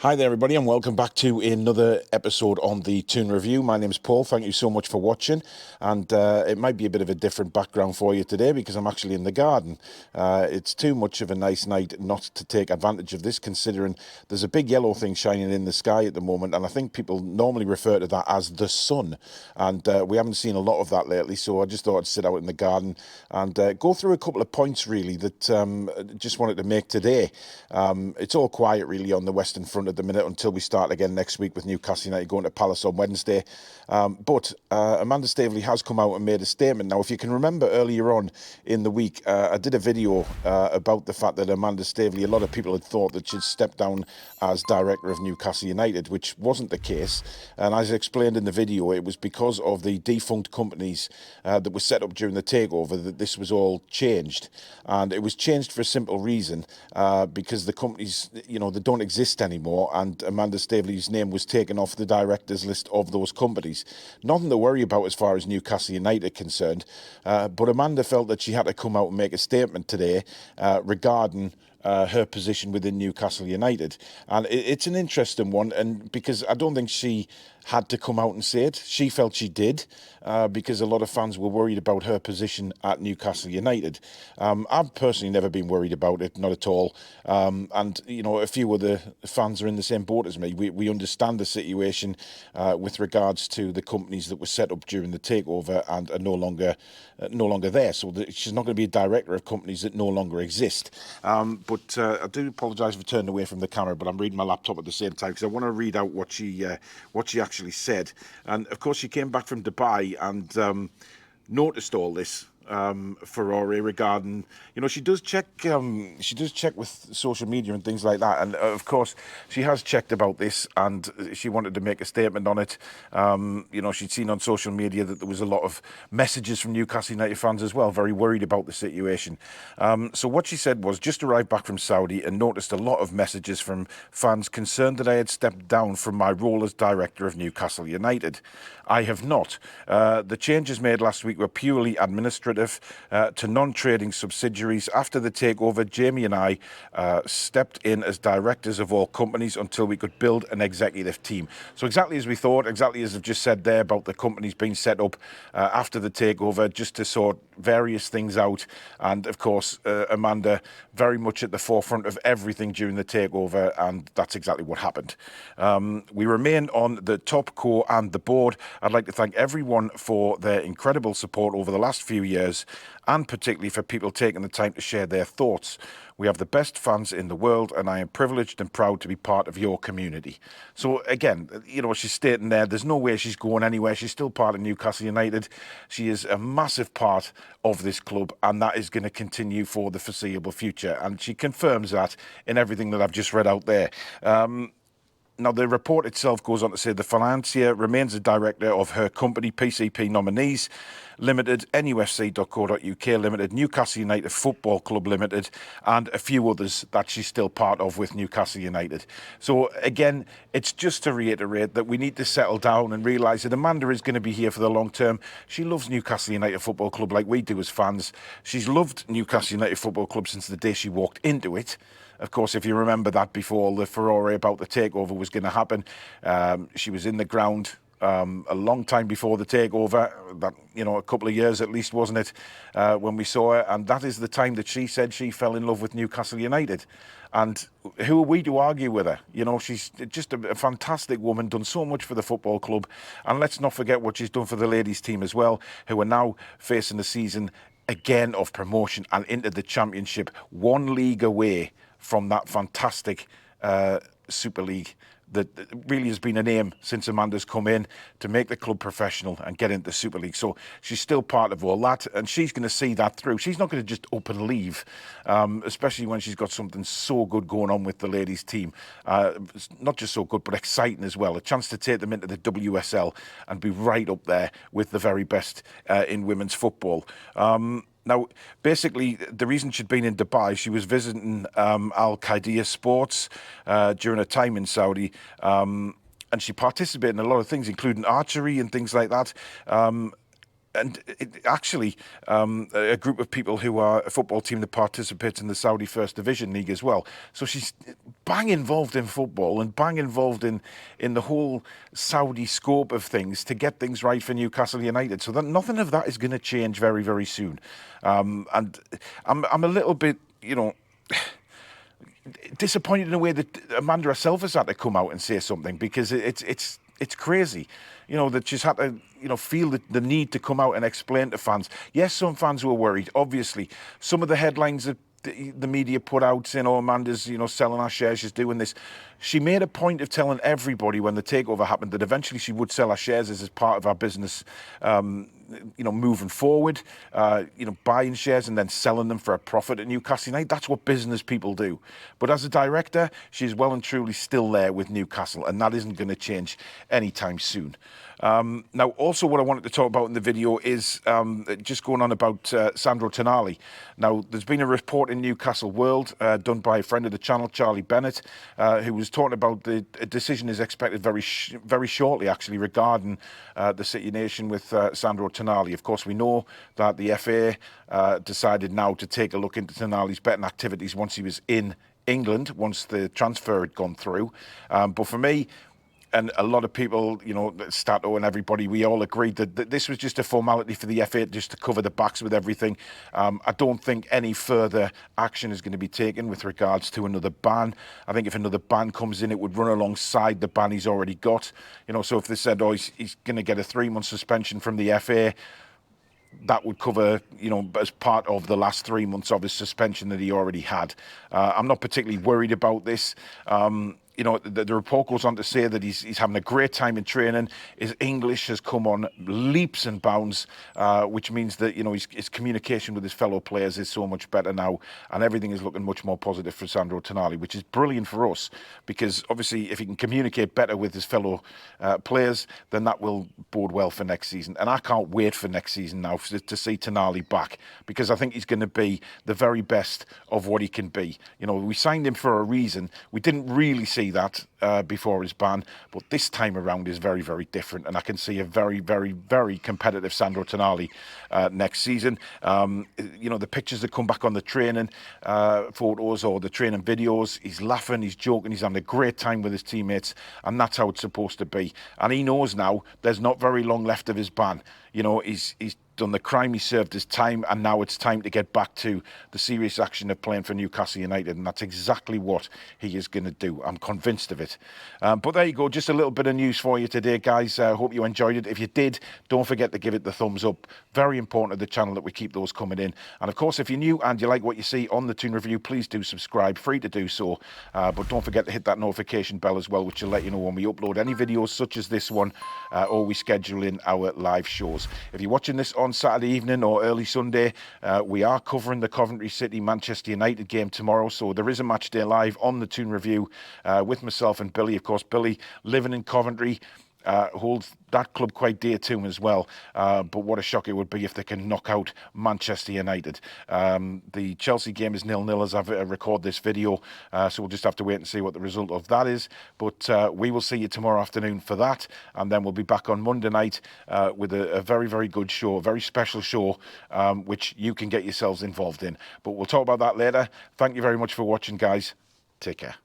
Hi there, everybody, and welcome back to another episode on the Toon Review. My name's Paul. Thank you so much for watching. And it might be a bit of a different background for you today because I'm actually in the garden. It's too much of a nice night not to take advantage of this, considering there's a big yellow thing shining in the sky at the moment. And I think people normally refer to that as the sun. And we haven't seen a lot of that lately. So I just thought I'd sit out in the garden and go through a couple of points, really, that just wanted to make today. It's all quiet, really, on the Western Front at the minute until we start again next week with Newcastle United going to Palace on Wednesday. But Amanda Staveley has come out and made a statement. Now, if you can remember earlier on in the week, I did a video about the fact that Amanda Staveley, a lot of people had thought that she'd stepped down as director of Newcastle United, which wasn't the case. And as I explained in the video, it was because of the defunct companies that were set up during the takeover that this was all changed. And it was changed for a simple reason, because the companies, they don't exist anymore, and Amanda Staveley's name was taken off the directors list of those companies. Nothing to worry about as far as Newcastle United are concerned, but Amanda felt that she had to come out and make a statement today regarding her position within Newcastle United. And it's an interesting one, and because I don't think she had to come out and say it. She felt she did, because a lot of fans were worried about her position at Newcastle United. I've personally never been worried about it, not at all. And, a few other fans are in the same boat as me. We understand the situation with regards to the companies that were set up during the takeover and are no longer there. So she's not going to be a director of companies that no longer exist. But I do apologise for turning away from the camera, but I'm reading my laptop at the same time because I want to read out what she actually said. And of course, she came back from Dubai and noticed all this furore regarding, she does check with social media and things like that, and of course she has checked about this and she wanted to make a statement on it. She'd seen on social media that there was a lot of messages from Newcastle United fans as well, very worried about the situation. So what she said was, just arrived back from Saudi and noticed a lot of messages from fans concerned that I had stepped down from my role as director of Newcastle United. I have not. The changes made last week were purely administrative to non-trading subsidiaries. After the takeover, Jamie and I stepped in as directors of all companies until we could build an executive team. So exactly as we thought, exactly as I've just said there about the companies being set up after the takeover, just to sort various things out. And of course, Amanda very much at the forefront of everything during the takeover, and that's exactly what happened. We remain on the top core and the board. I'd like to thank everyone for their incredible support over the last few years, and particularly for people taking the time to share their thoughts. We have the best fans in the world, and I am privileged and proud to be part of your community. So again, she's stating there, there's no way she's going anywhere. She's still part of Newcastle United. She is a massive part of this club, and that is going to continue for the foreseeable future. And she confirms that in everything that I've just read out there. Now, the report itself goes on to say the financier remains the director of her company, PCP Nominees Limited, nufc.co.uk Limited, Newcastle United Football Club Limited, and a few others that she's still part of with Newcastle United. So, again, it's just to reiterate that we need to settle down and realise that Amanda is going to be here for the long term. She loves Newcastle United Football Club like we do as fans. She's loved Newcastle United Football Club since the day she walked into it. Of course, if you remember that before all the furore about the takeover was going to happen, she was in the ground a long time before the takeover, that, a couple of years at least, wasn't it, when we saw her. And that is the time that she said she fell in love with Newcastle United. And who are we to argue with her? She's just a fantastic woman, done so much for the football club. And let's not forget what she's done for the ladies' team as well, who are now facing the season again of promotion and into the Championship, one league away from that fantastic Super League that really has been an aim since Amanda's come in, to make the club professional and get into the Super League. So she's still part of all that, and she's going to see that through. She's not going to just up and leave, especially when she's got something so good going on with the ladies' team. It's not just so good, but exciting as well. A chance to take them into the WSL and be right up there with the very best in women's football. Now, basically, the reason she'd been in Dubai, she was visiting Al Qadiyah Sports during her time in Saudi, and she participated in a lot of things, including archery and things like that. actually, a group of people who are a football team that participates in the Saudi First Division League as well. So she's bang involved in football and bang involved in the whole Saudi scope of things to get things right for Newcastle United. So that nothing of that is going to change very, very soon. And I'm a little bit, disappointed in a way that Amanda herself has had to come out and say something, because it's crazy, that she's had to, feel the need to come out and explain to fans. Yes, some fans were worried, obviously. Some of the headlines that the media put out saying, oh, Amanda's, selling our shares, she's doing this. She made a point of telling everybody when the takeover happened that eventually she would sell our shares as part of our business, moving forward, buying shares and then selling them for a profit at Newcastle United. That's what business people do. But as a director, she's well and truly still there with Newcastle, and that isn't going to change anytime soon. Now, also what I wanted to talk about in the video is just going on about Sandro Tonali. Now, there's been a report in Newcastle World done by a friend of the channel, Charlie Bennett, who was talking about a decision is expected very shortly, actually, regarding the situation with Sandro Tonali. Of course, we know that the FA decided now to take a look into Tonali's betting activities once he was in England, once the transfer had gone through. But for me, and a lot of people, Stato and everybody, we all agreed that this was just a formality for the FA just to cover the backs with everything. I don't think any further action is going to be taken with regards to another ban. I think if another ban comes in, it would run alongside the ban he's already got. So if they said, oh, he's going to get a 3-month suspension from the FA, that would cover, as part of the last 3 months of his suspension that he already had. I'm not particularly worried about this. The report goes on to say that he's having a great time in training. His English has come on leaps and bounds, which means that, his communication with his fellow players is so much better now, and everything is looking much more positive for Sandro Tonali, which is brilliant for us, because obviously if he can communicate better with his fellow players, then that will bode well for next season. And I can't wait for next season now to see Tonali back, because I think he's going to be the very best of what he can be. We signed him for a reason. We didn't really see that before his ban, but this time around is very, very different, and I can see a very, very, very competitive Sandro Tonali next season. The pictures that come back on the training photos or the training videos, he's laughing, he's joking, he's having a great time with his teammates, and that's how it's supposed to be. And he knows now there's not very long left of his ban. He's done the crime, he served his time, and now it's time to get back to the serious action of playing for Newcastle United, and that's exactly what he is going to do. I'm convinced of it. But there you go, just a little bit of news for you today, guys. Hope you enjoyed it. If you did, don't forget to give it the thumbs up. Very important to the channel that we keep those coming in. And of course, if you're new and you like what you see on the Toon Review, please do subscribe, free to do so. But don't forget to hit that notification bell as well, which will let you know when we upload any videos such as this one, or we schedule in our live shows. If you're watching this on Saturday evening or early Sunday, we are covering the Coventry City Manchester United game tomorrow, so there is a match day live on the Toon Review with myself and Billy. Of course, Billy, living in Coventry, holds that club quite dear to him as well. But what a shock it would be if they can knock out Manchester United. The Chelsea game is 0-0 as I record this video, so we'll just have to wait and see what the result of that is. But we will see you tomorrow afternoon for that, and then we'll be back on Monday night with a very, very good show, a very special show, which you can get yourselves involved in. But we'll talk about that later. Thank you very much for watching, guys. Take care.